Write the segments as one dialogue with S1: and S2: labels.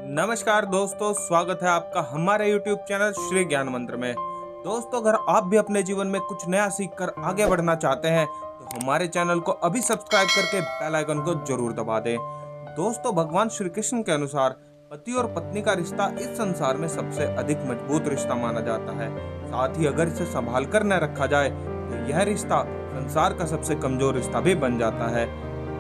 S1: नमस्कार दोस्तों, स्वागत है आपका हमारे YouTube चैनल श्री ज्ञान मंत्र में। दोस्तों, अगर आप भी अपने जीवन में कुछ नया सीखकर आगे बढ़ना चाहते हैं तो हमारे चैनल को अभी सब्सक्राइब करके बेल आइकन को जरूर दबा दें। दोस्तों, भगवान श्री कृष्ण के अनुसार पति और पत्नी का रिश्ता इस संसार में सबसे अधिक मजबूत रिश्ता माना जाता है। साथ ही अगर इसे संभाल कर न रखा जाए तो यह रिश्ता संसार का सबसे कमजोर रिश्ता भी बन जाता है।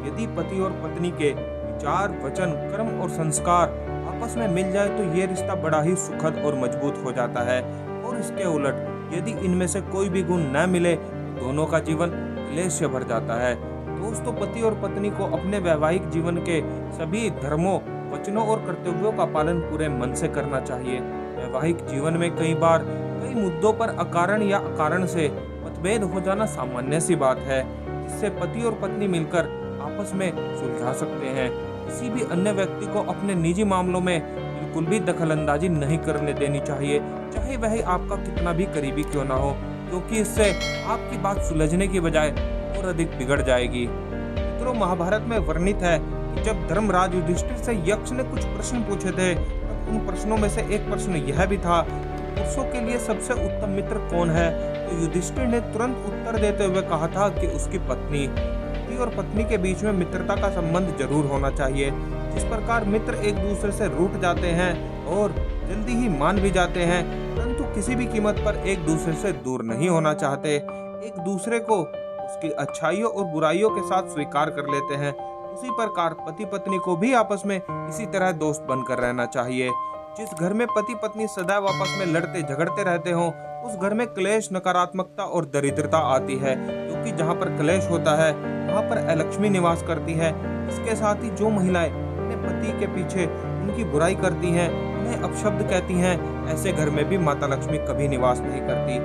S1: यदि पति और पत्नी के विचार, वचन, कर्म और संस्कार आपस में मिल जाए तो ये रिश्ता बड़ा ही सुखद और मजबूत हो जाता है। और इसके उलट यदि इनमें से कोई भी गुण न मिले तो दोनों का जीवन क्लेश से भर जाता है। दोस्तों, पति और पत्नी को अपने वैवाहिक जीवन के सभी धर्मों, वचनों और कर्तव्यों का पालन पूरे मन से करना चाहिए। वैवाहिक जीवन में कई बार कई मुद्दों पर अकारण या अकारण से मतभेद हो जाना सामान्य सी बात है, जिससे पति और पत्नी मिलकर आपस में सुलझा सकते हैं। किसी भी अन्य व्यक्ति को अपने निजी मामलों में बिल्कुल भी दखलंदाजी नहीं करने देनी चाहिए, चाहे वह आपका कितना भी करीबी क्यों ना हो, क्योंकि इससे आपकी बात सुलझने की बजाय और अधिक बिगड़ जाएगी। मित्रों, महाभारत में वर्णित है कि जब धर्मराज युधिष्ठिर से यक्ष ने कुछ प्रश्न पूछे थे, तब उन प्रश्नों में से एक प्रश्न यह भी था, पुरुषों के लिए सबसे उत्तम मित्र कौन है? तो युधिष्ठिर ने तुरंत उत्तर देते हुए कहा था कि उसकी पत्नी। पति और पत्नी के बीच में मित्रता का संबंध जरूर होना चाहिए। जिस प्रकार मित्र एक दूसरे से रूठ जाते हैं और जल्दी ही मान भी जाते हैं, परंतु किसी भी कीमत पर एक दूसरे से दूर नहीं होना चाहते, एक दूसरे को उसकी अच्छाइयों और बुराइयों के साथ स्वीकार कर लेते हैं, उसी प्रकार पति पत्नी को भी आपस में इसी तरह दोस्त बनकर रहना चाहिए। जिस घर में पति पत्नी सदैव आपस में लड़ते झगड़ते रहते हों, उस घर में क्लेश, नकारात्मकता और दरिद्रता आती है, क्योंकि जहाँ पर क्लेश होता है वहाँ पर अलक्ष्मी निवास करती है। इसके साथ ही जो महिलाएं अपने पति के पीछे उनकी बुराई करती हैं, उन्हें अपशब्द कहती हैं, ऐसे घर में भी माता लक्ष्मी कभी निवास नहीं करती।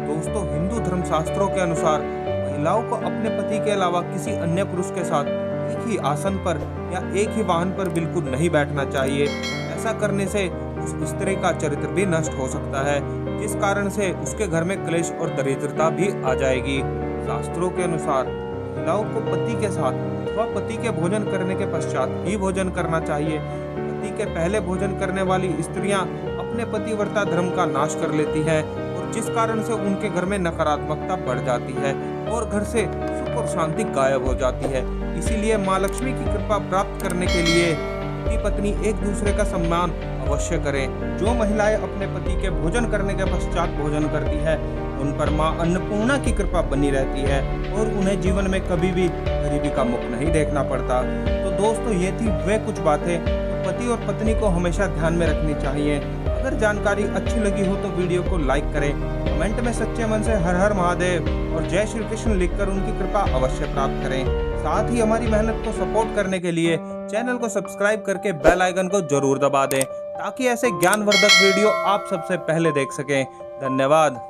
S1: दोस्तों, हिंदू धर्मशास्त्रों के अनुसार महिलाओं को अपने पति के अलावा किसी अन्य पुरुष के साथ एक ही आसन पर या एक ही वाहन पर बिल्कुल नहीं बैठना चाहिए। ऐसा करने से उस स्त्री का चरित्र भी नष्ट हो सकता है, जिस कारण से उसके घर में क्लेश और दरिद्रता भी आ जाएगी। शास्त्रों के अनुसार महिलाओं को पति के साथ अथवा पति के भोजन करने के पश्चात ही भोजन करना चाहिए। पति के पहले भोजन करने वाली स्त्रियां अपने पतिव्रता धर्म का नाश कर लेती हैं, और जिस कारण से उनके घर में नकारात्मकता बढ़ जाती है और घर से सुख और शांति गायब हो जाती है। इसीलिए माँ लक्ष्मी की कृपा प्राप्त करने के लिए पति पत्नी एक दूसरे का सम्मान अवश्य करें। जो महिलाएं अपने पति के भोजन करने के पश्चात भोजन करती है, उन पर माँ अन्नपूर्णा की कृपा बनी रहती है और उन्हें जीवन में कभी भी गरीबी का मुख नहीं देखना पड़ता। तो दोस्तों, ये थी वे कुछ बातें तो पति और पत्नी को हमेशा ध्यान में रखनी चाहिए। अगर जानकारी अच्छी लगी हो तो वीडियो को लाइक करें, कमेंट में सच्चे मन से हर हर महादेव और जय श्री कृष्ण लिखकर उनकी कृपा अवश्य प्राप्त करें। साथ ही हमारी मेहनत को सपोर्ट करने के लिए चैनल को सब्सक्राइब करके बेल आइकन को जरूर दबा दें, ताकि ऐसे ज्ञानवर्धक वीडियो आप सबसे पहले देख सकें। धन्यवाद।